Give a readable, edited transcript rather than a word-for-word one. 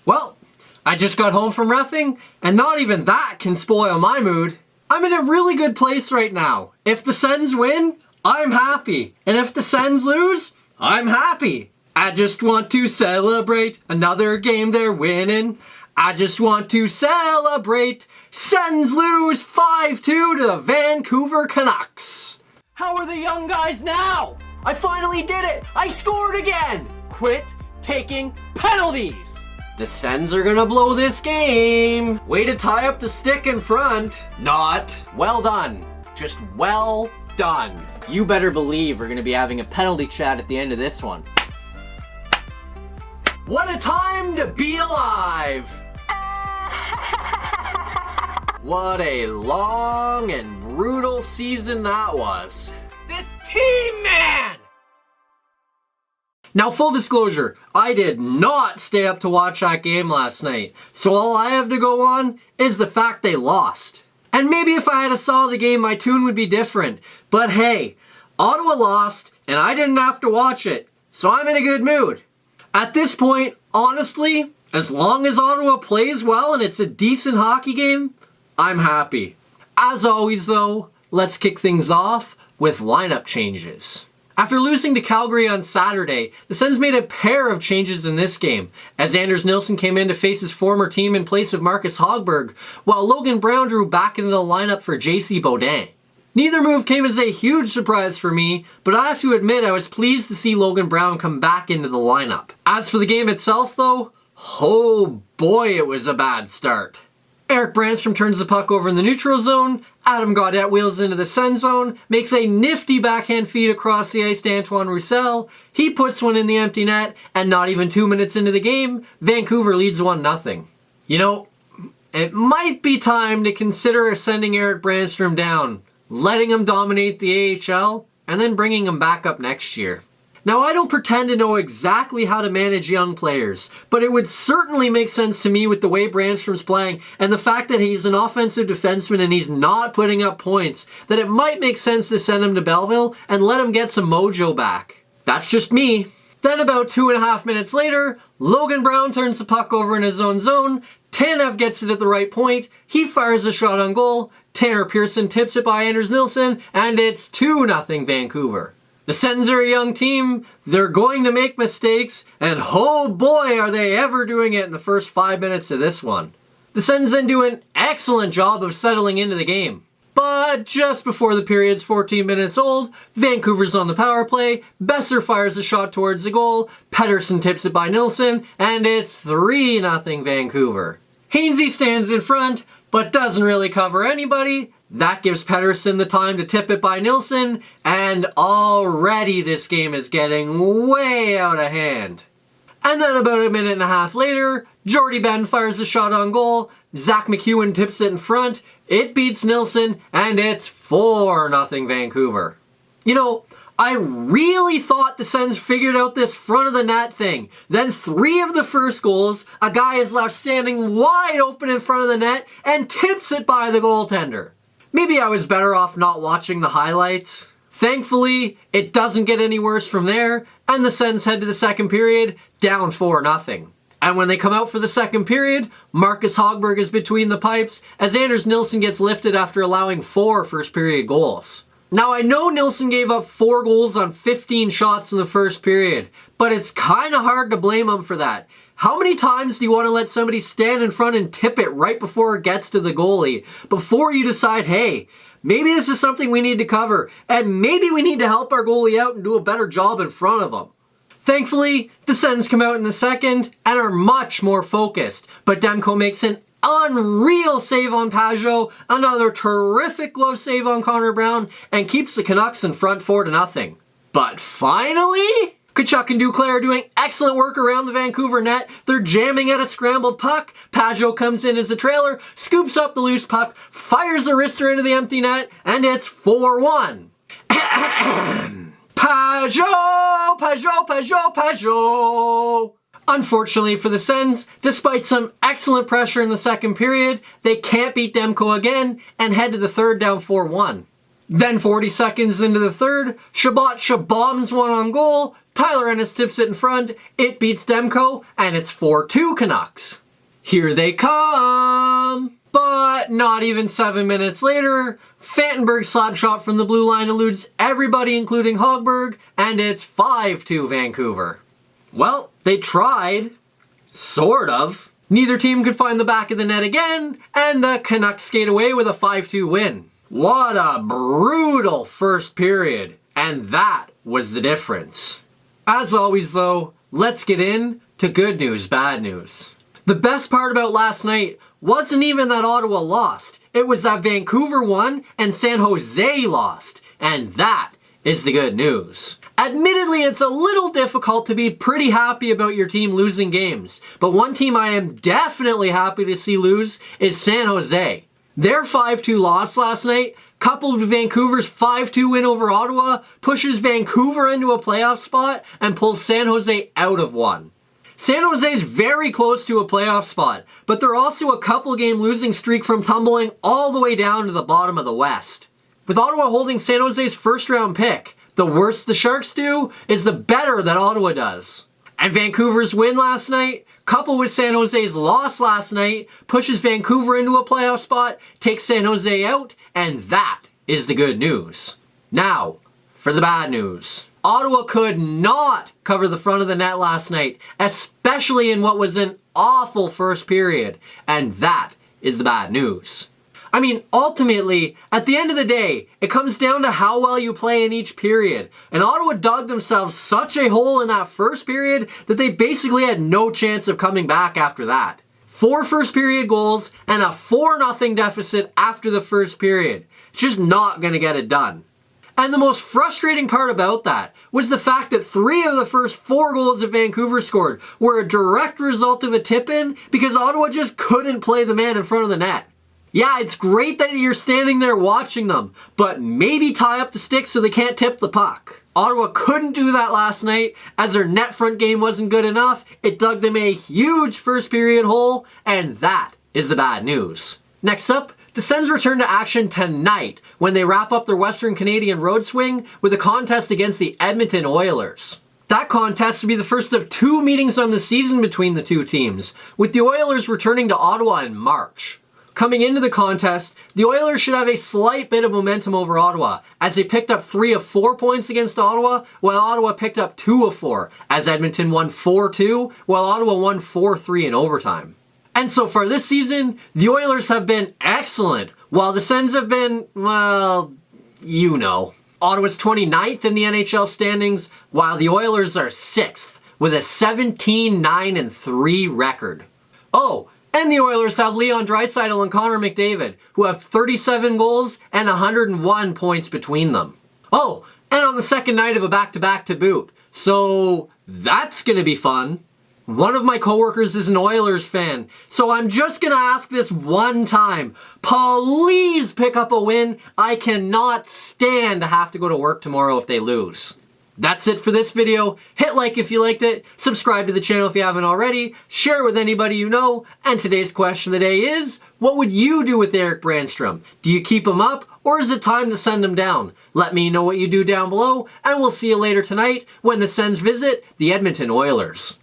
Well, I just got home from reffing, and not even that can spoil my mood. I'm in a really good place right now. If the Sens win, I'm happy. And if the Sens lose, I'm happy. I just want to celebrate another game they're winning. I just want to celebrate. Sens lose 5-2 to the Vancouver Canucks. How are the young guys now? I finally did it. I scored again. Quit taking penalties. The Sens are gonna blow this game. Way to tie up the stick in front. Not. Well done. Just well done. You better believe we're gonna be having a penalty chat at the end of this one. What a time to be alive! What a long and brutal season that was. This team, man! Now, full disclosure, I did not stay up to watch that game last night, so all I have to go on is the fact they lost. And maybe if I had saw the game, my tune would be different. But hey, Ottawa lost, and I didn't have to watch it, so I'm in a good mood. At this point, honestly, as long as Ottawa plays well and it's a decent hockey game, I'm happy. As always though, let's kick things off with lineup changes. After losing to Calgary on Saturday, the Sens made a pair of changes in this game, as Anders Nilsson came in to face his former team in place of Marcus Hogberg, while Logan Brown drew back into the lineup for JC Beaudin. Neither move came as a huge surprise for me, but I have to admit I was pleased to see Logan Brown come back into the lineup. As for the game itself though, oh boy it was a bad start. Erik Brannstrom turns the puck over in the neutral zone, Adam Gaudette wheels into the Sens zone, makes a nifty backhand feed across the ice to Antoine Roussel, he puts one in the empty net, and not even 2 minutes into the game, Vancouver leads 1-0. You know, it might be time to consider sending Erik Brannstrom down, letting him dominate the AHL, and then bringing him back up next year. Now, I don't pretend to know exactly how to manage young players, but it would certainly make sense to me with the way Brandstrom's playing and the fact that he's an offensive defenseman and he's not putting up points, that it might make sense to send him to Belleville and let him get some mojo back. That's just me. Then about 2.5 minutes later, Logan Brown turns the puck over in his own zone, Tanev gets it at the right point, he fires a shot on goal, Tanner Pearson tips it by Anders Nilsson, and it's 2-0 Vancouver. The Sens are a young team, they're going to make mistakes, and oh boy are they ever doing it in the first 5 minutes of this one. The Sens then do an excellent job of settling into the game. But just before the period's 14 minutes old, Vancouver's on the power play, Besser fires a shot towards the goal, Pettersson tips it by Nilsson, and it's 3-0 Vancouver. Hainsey stands in front, but doesn't really cover anybody. That gives Pettersson the time to tip it by Nilsson, and already this game is getting way out of hand. And then about 1.5 minutes later, Jordy Ben fires a shot on goal, Zach McEwen tips it in front, it beats Nilsson, and it's 4-0 Vancouver. You know, I really thought the Sens figured out this front of the net thing. Then 3 of the first goals, a guy is left standing wide open in front of the net and tips it by the goaltender. Maybe I was better off not watching the highlights. Thankfully, it doesn't get any worse from there, and the Sens head to the second period, down 4-0. And when they come out for the second period, Marcus Hogberg is between the pipes as Anders Nilsson gets lifted after allowing 4 first period goals. Now, I know Nilsson gave up 4 goals on 15 shots in the first period, but it's kind of hard to blame him for that. How many times do you want to let somebody stand in front and tip it right before it gets to the goalie before you decide, hey, maybe this is something we need to cover and maybe we need to help our goalie out and do a better job in front of him? Thankfully, the Sens come out in the second and are much more focused, but Demko makes an unreal save on Pajot, another terrific glove save on Connor Brown, and keeps the Canucks in front 4-0. But finally, Tkachuk and Duclair are doing excellent work around the Vancouver net. They're jamming at a scrambled puck. Pajot comes in as a trailer, scoops up the loose puck, fires a wrister into the empty net, and it's 4-1. Pajot, Pajot, Pajot, Pajot. Unfortunately for the Sens, despite some excellent pressure in the second period, they can't beat Demko again and head to the third down 4-1. Then 40 seconds into the third, Shabbat bombs one on goal, Tyler Ennis tips it in front, it beats Demko, and it's 4-2 Canucks. Here they come! But not even 7 minutes later, Fantenberg's slap shot from the blue line eludes everybody including Hogberg, and it's 5-2 Vancouver. Well, they tried. Sort of. Neither team could find the back of the net again, and the Canucks skate away with a 5-2 win. What a brutal first period, and that was the difference. As always though, let's get in to good news, bad news. The best part about last night wasn't even that Ottawa lost, it was that Vancouver won and San Jose lost, and that is the good news. Admittedly, it's a little difficult to be pretty happy about your team losing games, but one team I am definitely happy to see lose is San Jose. Their 5-2 loss last night, coupled with Vancouver's 5-2 win over Ottawa, pushes Vancouver into a playoff spot and pulls San Jose out of one. San Jose's very close to a playoff spot, but they're also a couple game losing streak from tumbling all the way down to the bottom of the West. With Ottawa holding San Jose's first round pick, the worse the Sharks do is the better that Ottawa does. And Vancouver's win last night, coupled with San Jose's loss last night, pushes Vancouver into a playoff spot, takes San Jose out, and that is the good news. Now, for the bad news. Ottawa could not cover the front of the net last night, especially in what was an awful first period, and that is the bad news. I mean, ultimately, at the end of the day, it comes down to how well you play in each period, and Ottawa dug themselves such a hole in that first period that they basically had no chance of coming back after that. 4 first period goals and a 4-0 deficit after the first period. It's just not going to get it done. And the most frustrating part about that was the fact that 3 of the first 4 goals that Vancouver scored were a direct result of a tip-in because Ottawa just couldn't play the man in front of the net. Yeah, it's great that you're standing there watching them, but maybe tie up the stick so they can't tip the puck. Ottawa couldn't do that last night, as their net front game wasn't good enough. It dug them a huge first period hole, and that is the bad news. Next up, the Sens return to action tonight when they wrap up their Western Canadian road swing with a contest against the Edmonton Oilers. That contest will be the first of 2 meetings on the season between the two teams, with the Oilers returning to Ottawa in March. Coming into the contest, the Oilers should have a slight bit of momentum over Ottawa, as they picked up 3 of 4 points against Ottawa, while Ottawa picked up 2 of 4, as Edmonton won 4-2, while Ottawa won 4-3 in overtime. And so far this season, the Oilers have been excellent, while the Sens have been, well, you know. Ottawa's 29th in the NHL standings, while the Oilers are 6th, with a 17-9-3 record. Oh, and the Oilers have Leon Draisaitl and Connor McDavid, who have 37 goals and 101 points between them. Oh, and on the second night of a back-to-back to boot. So that's gonna be fun. One of my coworkers is an Oilers fan, so I'm just gonna ask this one time. Please pick up a win. I cannot stand to have to go to work tomorrow if they lose. That's it for this video. Hit like if you liked it, subscribe to the channel if you haven't already, share it with anybody you know, and today's question of the day is, what would you do with Erik Brannstrom? Do you keep him up, or is it time to send him down? Let me know what you do down below, and we'll see you later tonight when the Sens visit the Edmonton Oilers.